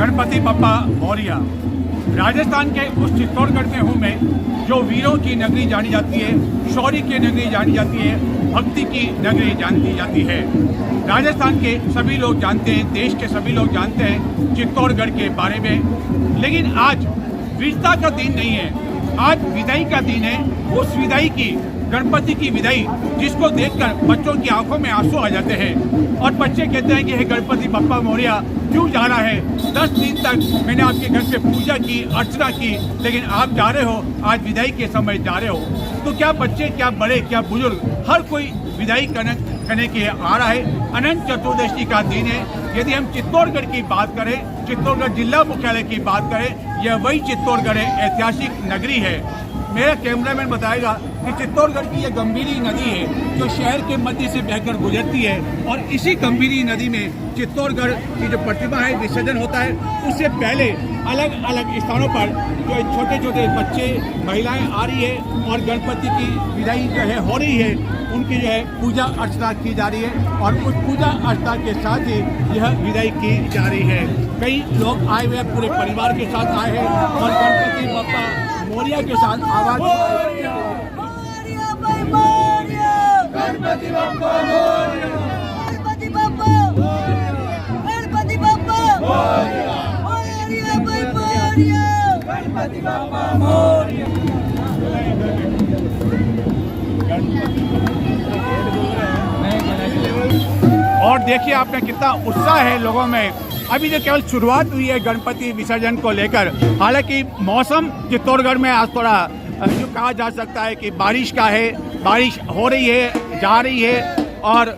गणपति बप्पा मौर्य। राजस्थान के उस चित्तौड़गढ़ में हूँ मैं, जो वीरों की नगरी जानी जाती है, शौर्य की नगरी जानी जाती है, भक्ति की नगरी जानी जाती है। राजस्थान के सभी लोग जानते हैं, देश के सभी लोग जानते हैं चित्तौड़गढ़ के बारे में। लेकिन आज वीरता का दिन नहीं है, आज विदाई का दिन है। उस विदाई की, गणपति की विदाई, जिसको देखकर बच्चों की आंखों में आंसू आ जाते हैं और बच्चे कहते हैं कि हे गणपति बप्पा मौर्य क्यों जा रहा है? 10 दिन तक मैंने आपके घर पे पूजा की, अर्चना की, लेकिन आप जा रहे हो, आज विदाई के समय जा रहे हो। तो क्या बच्चे, क्या बड़े, क्या बुजुर्ग, हर कोई विदाई करने के आ रहा है। अनंत चतुर्दशी का दिन है। यदि हम चित्तौड़गढ़ की बात करें, चित्तौड़गढ़ जिला मुख्यालय की बात करें, यह वही चित्तौड़गढ़ है, ऐतिहासिक नगरी है। मेरा कैमरामैन बताएगा कि चित्तौड़गढ़ की यह गंभीरी नदी है जो शहर के मध्य से बहकर गुजरती है, और इसी गंभीरी नदी में चित्तौड़गढ़ की जो प्रतिमा है विसर्जन होता है। उससे पहले अलग अलग स्थानों पर जो छोटे छोटे बच्चे, महिलाएं आ रही है और गणपति की विदाई जो है हो रही है, उनकी जो है पूजा अर्चना की जा रही है, और उस पूजा अर्चना के साथ ही यह विदाई की जा रही है। कई लोग आए हुए पूरे परिवार के साथ आए हैं और गणपति बप्पा मौर्य के साथ आवाज गणपति बप्पा मौर्य, गणपति बप्पा गणपति बप्पा मौर्य, गणपति बप्पा मौर्य। और देखिए आपने कितना उत्साह है लोगों में। अभी जो केवल शुरुआत हुई है गणपति विसर्जन को लेकर। हालांकि मौसम चित्तौड़गढ़ में आज थोड़ा जो कहा जा सकता है कि बारिश का है, बारिश हो रही है, जा रही है, और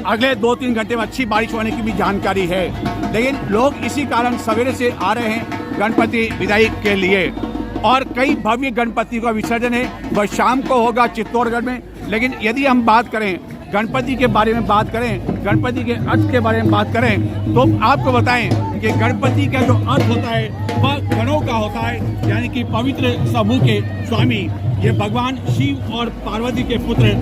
अगले 2-3 घंटे में अच्छी बारिश होने की भी जानकारी है। लेकिन लोग इसी कारण सवेरे से आ रहे हैं गणपति विदाई के लिए, और कई भव्य गणपति का विसर्जन है वह शाम को होगा चित्तौड़गढ़ में। लेकिन यदि हम बात करें गणपति के बारे में, बात करें गणपति के अर्थ के बारे में बात करें, तो आपको बताएं कि गणपति का जो अर्थ होता है वह गणों का होता है, यानी कि पवित्र समूह के स्वामी। ये भगवान शिव और पार्वती के पुत्र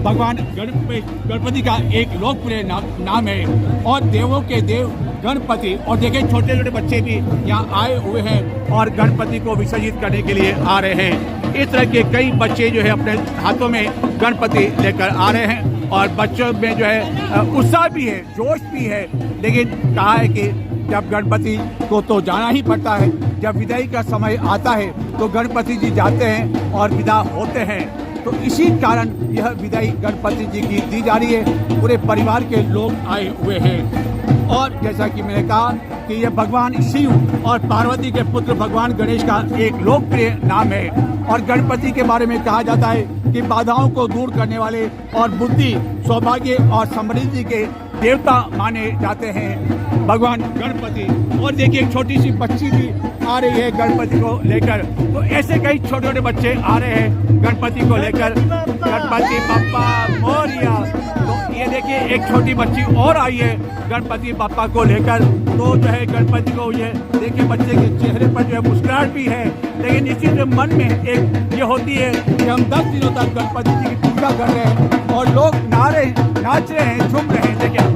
भगवान गणपति का एक लोकप्रिय नाम है, और देवों के देव गणपति। और देखिए छोटे छोटे बच्चे भी यहाँ आए हुए हैं और गणपति को विसर्जित करने के लिए आ रहे हैं। इस तरह के कई बच्चे जो है अपने हाथों में गणपति लेकर आ रहे हैं, और बच्चों में जो है उत्साह भी है, जोश भी है। लेकिन कहा है कि जब गणपति को तो जाना ही पड़ता है, जब विदाई का समय आता है तो गणपति जी जाते हैं और विदा होते हैं। तो इसी कारण यह विदाई गणपति जी की दी जा रही है। पूरे परिवार के लोग आए हुए हैं, और जैसा कि मैंने कहा कि यह भगवान शिव और पार्वती के पुत्र भगवान गणेश का एक लोकप्रिय नाम है। और गणपति के बारे में कहा जाता है कि बाधाओं को दूर करने वाले और बुद्धि, सौभाग्य और समृद्धि के देवता माने जाते हैं भगवान गणपति। और देखिए एक छोटी सी बच्ची भी आ रही है गणपति को लेकर। तो ऐसे कई छोटे छोटे बच्चे आ रहे हैं गणपति को लेकर, गणपति बप्पा मौर्य। तो ये देखिए एक छोटी बच्ची और आई है गणपति बप्पा को लेकर। तो जो है गणपति को ये देखिए बच्चे के चेहरे पर जो है मुस्कुराहट भी है, लेकिन इसी जो मन में एक ये होती है कि हम 10 दिनों तक गणपति जी की पूजा कर रहे हैं, और लोग नाच रहे हैं, झूम रहे हैं। देखिए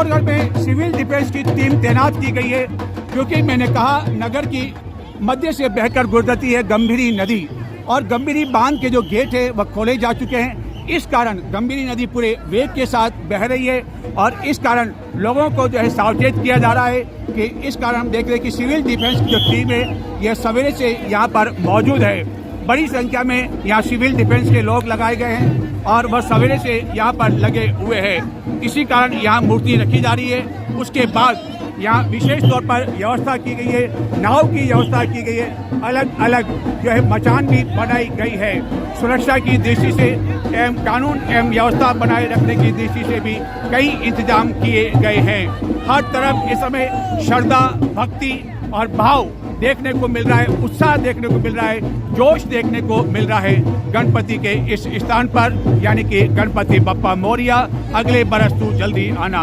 चित्तौड़गढ़ में सिविल डिफेंस की टीम तैनात की गई है, क्योंकि मैंने कहा नगर की मध्य से बहकर गुजरती है गंभीरी नदी और गंभीरी बांध के जो गेट है वह खोले जा चुके हैं। इस कारण गंभीरी नदी पूरे वेग के साथ बह रही है और इस कारण लोगों को जो है सावचेत किया जा रहा है कि इस कारण हम देख रहे हैं कि सिविल डिफेंस की जो टीम है यह सवेरे से यहाँ पर मौजूद है। बड़ी संख्या में यहाँ सिविल डिफेंस के लोग लगाए गए हैं और वह सवेरे से यहाँ पर लगे हुए हैं। इसी कारण यहाँ मूर्ति रखी जा रही है। उसके बाद यहाँ विशेष तौर पर व्यवस्था की गई है, नाव की व्यवस्था की गई है, अलग अलग जो है मचान भी बनाई गई है। सुरक्षा की दृष्टि से एवं कानून एवं व्यवस्था बनाए रखने की दृष्टि से भी कई इंतजाम किए गए हैं। हर तरफ इस समय श्रद्धा, भक्ति और भाव देखने को मिल रहा है, उत्साह देखने को मिल रहा है, जोश देखने को मिल रहा है गणपति के इस स्थान पर, यानी कि गणपति बप्पा मोरिया, अगले बरस तू जल्दी आना।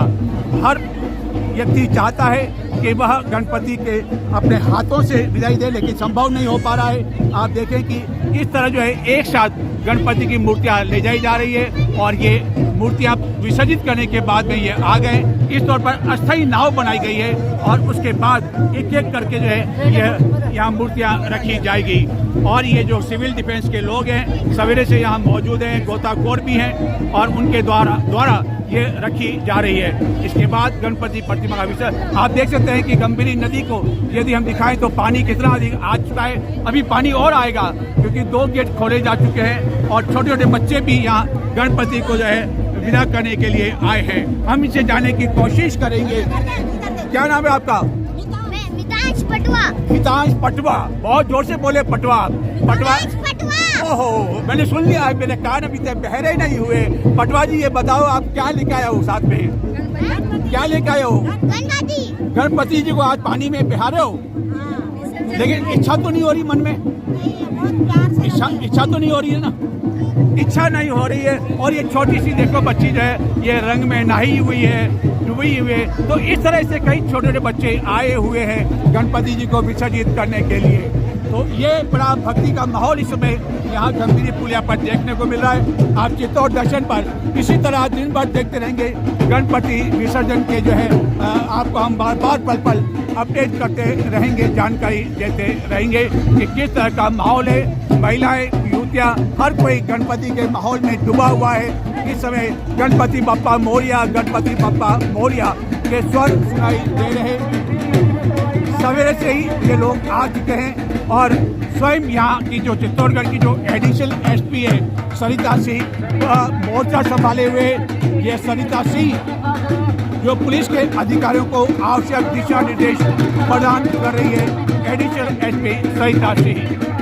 हर व्यक्ति चाहता है कि वह गणपति के अपने हाथों से विदाई दे, लेकिन संभव नहीं हो पा रहा है। आप देखें कि इस तरह जो है एक साथ गणपति की मूर्तियां ले जाई जा रही है और ये मूर्तियां विसर्जित करने के बाद में ये आ गए। इस तौर पर अस्थायी नाव बनाई गई है और उसके बाद एक एक करके जो है यह यहाँ मूर्तियां रखी जाएगी। और ये जो सिविल डिफेंस के लोग हैं सवेरे से यहाँ मौजूद हैं, गोताखोर भी हैं और उनके द्वारा ये रखी जा रही है। इसके बाद गणपति प्रतिमा का विसर्जन। आप देख सकते हैं कि गंभीरी नदी को यदि हम दिखाएं तो पानी कितना अधिक आ चुका है। अभी पानी और आएगा क्योंकि 2 गेट खोले जा चुके हैं और छोटे छोटे बच्चे भी यहाँ गणपति को जो है विदा करने के लिए आए हैं। हम इसे जाने की कोशिश करेंगे। क्या नाम है आपका? मितांश पटवा। हितांश पटवा, बहुत जोर से बोले पटवा। पटवा, ओहो मैंने सुन लिया है, मेरे कान अभी तक बहरे नहीं हुए। पटवा जी ये बताओ आप क्या लेके आए हो साथ में? क्या लेके आए हो? गणपति जी को आज पानी में बहा रहे हो, लेकिन इच्छा तो नहीं हो रही मन में? इच्छा तो नहीं हो रही है ना? इच्छा नहीं हो रही है। और ये छोटी सी देखो बच्ची जो है ये रंग में नहाई हुई है, डूबी हुई है। तो इस तरह से कई छोटे छोटे बच्चे आए हुए हैं गणपति जी को विसर्जित करने के लिए। तो ये बड़ा भक्ति का माहौल इस समय यहाँ गंभीरी पुलिया पर देखने को मिल रहा है। आप चित्तौड़ दर्शन पर इसी तरह दिन भर देखते रहेंगे गणपति विसर्जन के जो है आपको हम बार बार पल पल अपडेट करते रहेंगे, जानकारी देते रहेंगे कि किस तरह का माहौल है। महिलाएं, युवतियाँ, हर कोई गणपति के माहौल में डूबा हुआ है। इस समय गणपति बप्पा मोरिया, गणपति बप्पा मोरिया के स्वर सुनाई दे रहे। सवेरे से ही ये लोग आ चुके हैं और स्वयं यहाँ की जो चित्तौड़गढ़ की जो एडिशनल एसपी है सरिता सिंह, मोर्चा संभाले हुए ये सरिता सिंह जो पुलिस के अधिकारियों को आवश्यक दिशा निर्देश प्रदान कर रही है। एडिशनल एसपी सरिता सिंह।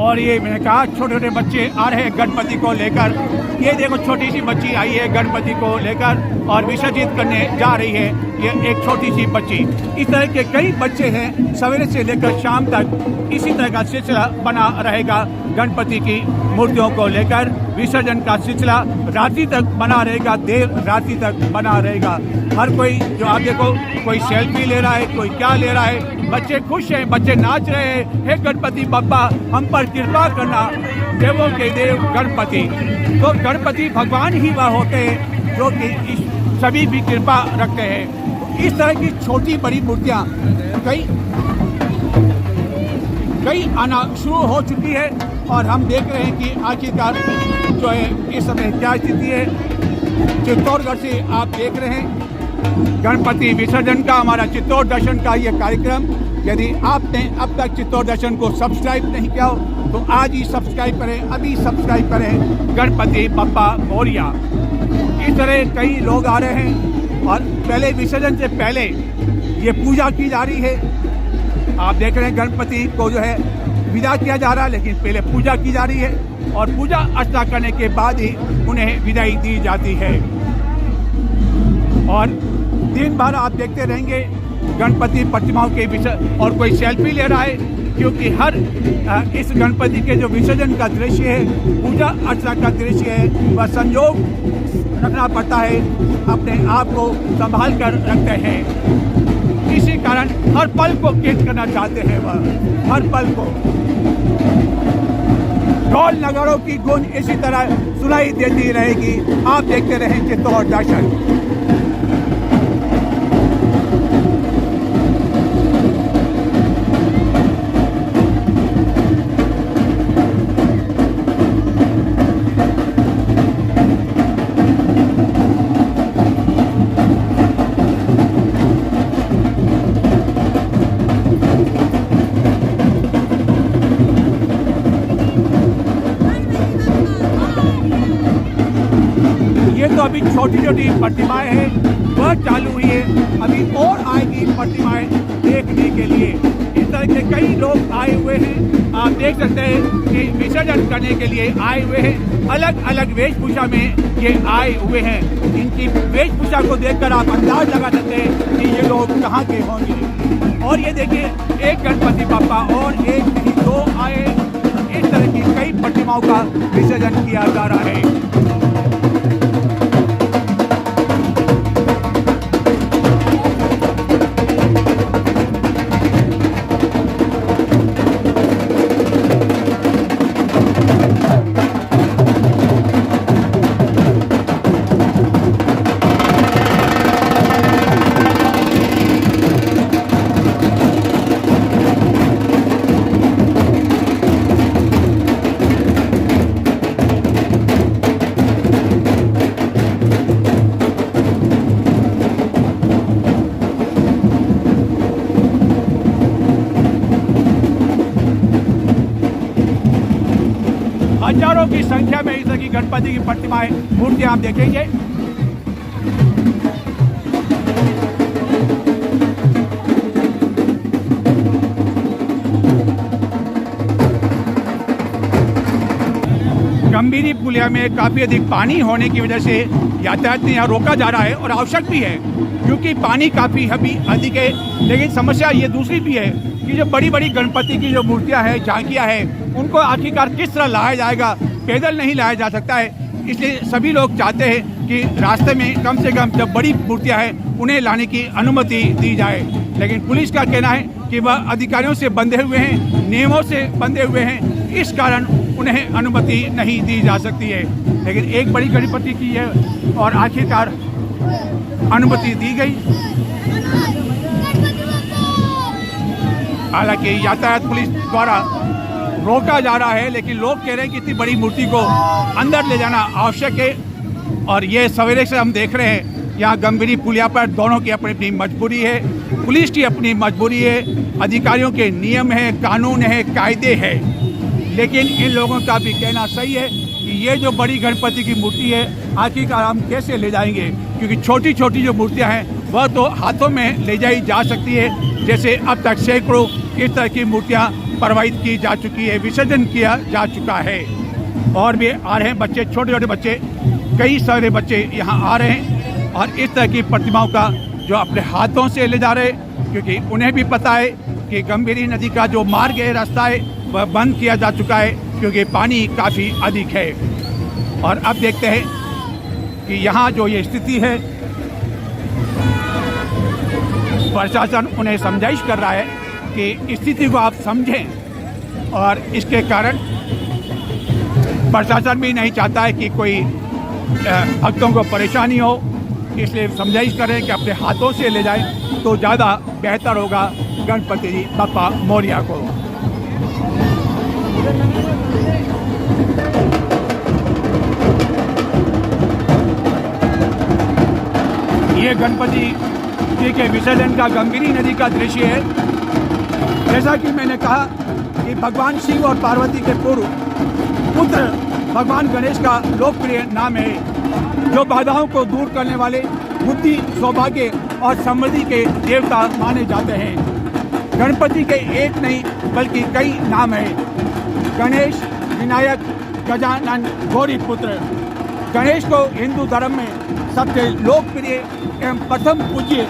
और ये मैंने कहा छोटे छोटे बच्चे आ रहे हैं गणपति को लेकर। ये देखो छोटी सी बच्ची आई है गणपति को लेकर और विसर्जित करने जा रही है। ये एक छोटी सी बच्ची। इस तरह के कई बच्चे हैं, सवेरे से लेकर शाम तक इसी तरह का सिलसिला बना रहेगा। गणपति की मूर्तियों को लेकर विसर्जन का सिलसिला रात्रि तक बना रहेगा, देर रात्रि तक बना रहेगा। हर कोई जो आप देखो, कोई सेल्फी ले रहा है, कोई क्या ले रहा है। बच्चे खुश हैं, बच्चे नाच रहे हैं। हे गणपति बप्पा हम पर कृपा करना, देवों के देव गणपति। तो गणपति भगवान ही वह होते हैं जो कि सभी भी कृपा रखते हैं। इस तरह की छोटी बड़ी मूर्तियाँ कई कई आना शुरू हो चुकी है और हम देख रहे हैं कि आखिरकार जो है इस समय क्या स्थिति है। चित्तौड़गढ़ से आप देख रहे हैं गणपति विसर्जन का हमारा चित्तौड़ दर्शन का ये कार्यक्रम। यदि आपने अब तक चित्तौड़ दर्शन को सब्सक्राइब नहीं किया हो तो आज ही सब्सक्राइब करें, अभी सब्सक्राइब करें गणपति बप्पा मोरिया। इस तरह कई लोग आ रहे हैं और पहले विसर्जन से पहले ये पूजा की जा रही है। आप देख रहे हैं गणपति को जो है विदा किया जा रहा है, लेकिन पहले पूजा की जा रही है और पूजा अर्चना करने के बाद ही उन्हें विदाई दी जाती है। और दिन भर आप देखते रहेंगे गणपति प्रतिमाओं के विसर्जन और कोई सेल्फी ले रहा है, क्योंकि हर इस गणपति के जो विसर्जन का दृश्य है, पूजा अर्चना का दृश्य है, वह संयोग रखना पड़ता है, अपने आप को संभाल कर रखते हैं। इसी कारण हर पल को कैद करना चाहते हैं, वह हर पल को। ढोल नगाड़ों की गूंज इसी तरह सुनाई देती रहेगी। आप देखते रहें चित्तौड़ दर्शन। ये तो अभी छोटी छोटी प्रतिमाएं हैं, वह चालू हुई है, अभी और आएगी प्रतिमाएं देखने के लिए। इस तरह के कई लोग आए हुए हैं, आप देख सकते हैं कि विसर्जन करने के लिए आए हुए हैं। अलग अलग वेशभूषा में ये आए हुए हैं। इनकी वेशभूषा को देखकर आप अंदाज लगा सकते हैं कि ये लोग कहाँ के होंगे। और ये देखिए, एक गणपति बाप्पा और एक नहीं, दो आए। इस तरह की कई प्रतिमाओं का विसर्जन किया जा रहा है। हजारों की संख्या में इस तरह की गणपति की प्रतिमाएं, मूर्तियां आप देखेंगे। गंभीरी पुलिया में काफी अधिक पानी होने की वजह से यातायात यहाँ रोका जा रहा है और आवश्यक भी है, क्योंकि पानी काफी अभी अधिक है। लेकिन समस्या ये दूसरी भी है कि जो बड़ी बड़ी गणपति की जो मूर्तियां हैं, झांकियां हैं, उनको आखिरकार किस तरह लाया जाएगा। पैदल नहीं लाया जा सकता है, इसलिए सभी लोग चाहते हैं कि रास्ते में कम से कम जो बड़ी मूर्तियां हैं उन्हें लाने की अनुमति दी जाए। लेकिन पुलिस का कहना है कि वह अधिकारियों से बंधे हुए हैं, नियमों से बंधे हुए हैं, इस कारण उन्हें अनुमति नहीं दी जा सकती है। लेकिन एक बड़ी गणपति की है और आखिरकार अनुमति दी गई। हालांकि यातायात पुलिस द्वारा रोका जा रहा है, लेकिन लोग कह रहे हैं कि इतनी बड़ी मूर्ति को अंदर ले जाना आवश्यक है। और ये सवेरे से हम देख रहे हैं यहाँ गंभीरी पुलिया पर दोनों की अपनी अपनी मजबूरी है, पुलिस की अपनी मजबूरी है, अधिकारियों के नियम है, कानून है, कायदे है। लेकिन इन लोगों का भी कहना सही है कि ये जो बड़ी गणपति की मूर्ति है आखिरकार हम कैसे ले जाएंगे, क्योंकि छोटी छोटी जो मूर्तियाँ हैं वह तो हाथों में ले जाई जा सकती है। जैसे अब तक सैकड़ों इस तरह की मूर्तियाँ प्रवाहित की जा चुकी है, विसर्जन किया जा चुका है। और भी आ रहे हैं बच्चे, छोटे छोटे बच्चे, कई सारे बच्चे यहाँ आ रहे हैं और इस तरह की प्रतिमाओं का जो अपने हाथों से ले जा रहे हैं, क्योंकि उन्हें भी पता है कि गंभीरी नदी का जो मार्ग है, रास्ता है, वह बंद किया जा चुका है क्योंकि पानी काफ़ी अधिक है। और अब देखते हैं कि यहाँ जो ये स्थिति है, प्रशासन उन्हें समझाइश कर रहा है कि स्थिति को आप समझें, और इसके कारण प्रशासन भी नहीं चाहता है कि कोई भक्तों को परेशानी हो, इसलिए समझाइश करें कि अपने हाथों से ले जाएं तो ज़्यादा बेहतर होगा गणपति बप्पा मोरिया को। ये गणपति जी के विसर्जन का गंभीरी नदी का दृश्य है। जैसा कि मैंने कहा कि भगवान शिव और पार्वती के पूर्व पुत्र भगवान गणेश का लोकप्रिय नाम है, जो बाधाओं को दूर करने वाले, बुद्धि, सौभाग्य और समृद्धि के देवता माने जाते हैं। गणपति के एक नहीं बल्कि कई नाम हैं। गणेश, विनायक, गजानन, गौरी पुत्र। गणेश को हिंदू धर्म में सबसे लोकप्रिय एवं प्रथम पूज्य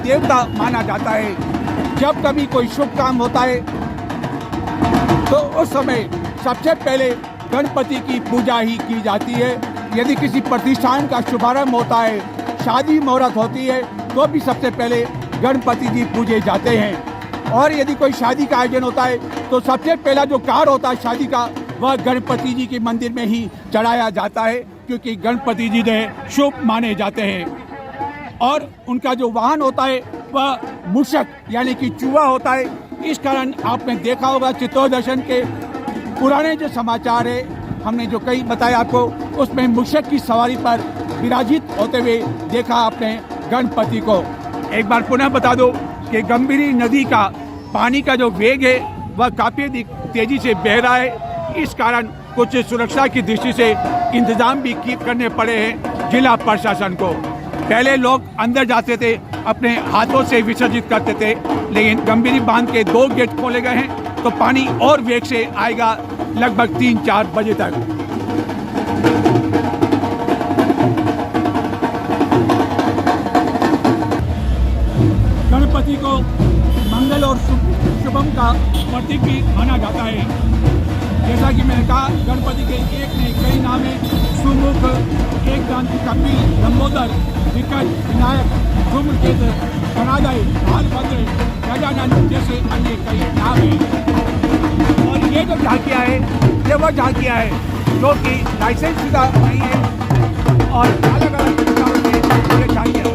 देवता माना जाता है। जब कभी कोई शुभ काम होता है तो उस समय सबसे पहले गणपति की पूजा ही की जाती है। यदि किसी प्रतिष्ठान का शुभारंभ होता है, शादी मुहूर्त होती है, तो भी सबसे पहले गणपति जी पूजे जाते हैं। और यदि कोई शादी का आयोजन होता है तो सबसे पहला जो कार्य होता है शादी का, वह गणपति जी के मंदिर में ही चढ़ाया जाता है, क्योंकि गणपति जी जो शुभ माने जाते हैं। और उनका जो वाहन होता है वह मूषक यानी कि चूहा होता है। इस कारण आपने देखा होगा चित्तौड़ दर्शन के पुराने जो समाचार है, हमने जो कई बताया आपको, उसमें मूषक की सवारी पर विराजित होते हुए देखा आपने गणपति को। एक बार पुनः बता दो कि गंभीरी नदी का पानी का जो वेग है वह काफ़ी तेजी से बह रहा है। इस कारण कुछ सुरक्षा की दृष्टि से इंतजाम भी करने पड़े हैं जिला प्रशासन को। पहले लोग अंदर जाते थे, अपने हाथों से विसर्जित करते थे, लेकिन गंभीरी बांध के 2 गेट खोले गए हैं तो पानी और वेग से आएगा लगभग 3-4 बजे तक। गणपति को मंगल और शुभम का प्रतीक भी माना जाता है। जैसा कि मैंने कहा, गणपति के एक नहीं कई नाम हैं। सुमुख, एक दांत कपिल, लंबोदर, विकट, विनायक, धूमकेतु, गणाधर, बालभद्र, गजानन जैसे अन्य कई नाम हैं। और ये जो झांकियाँ है, ये वह झांकियाँ है जो कि लाइसेंस शुदा नहीं है और अलग अलग प्रकारों से ये झांकियाँ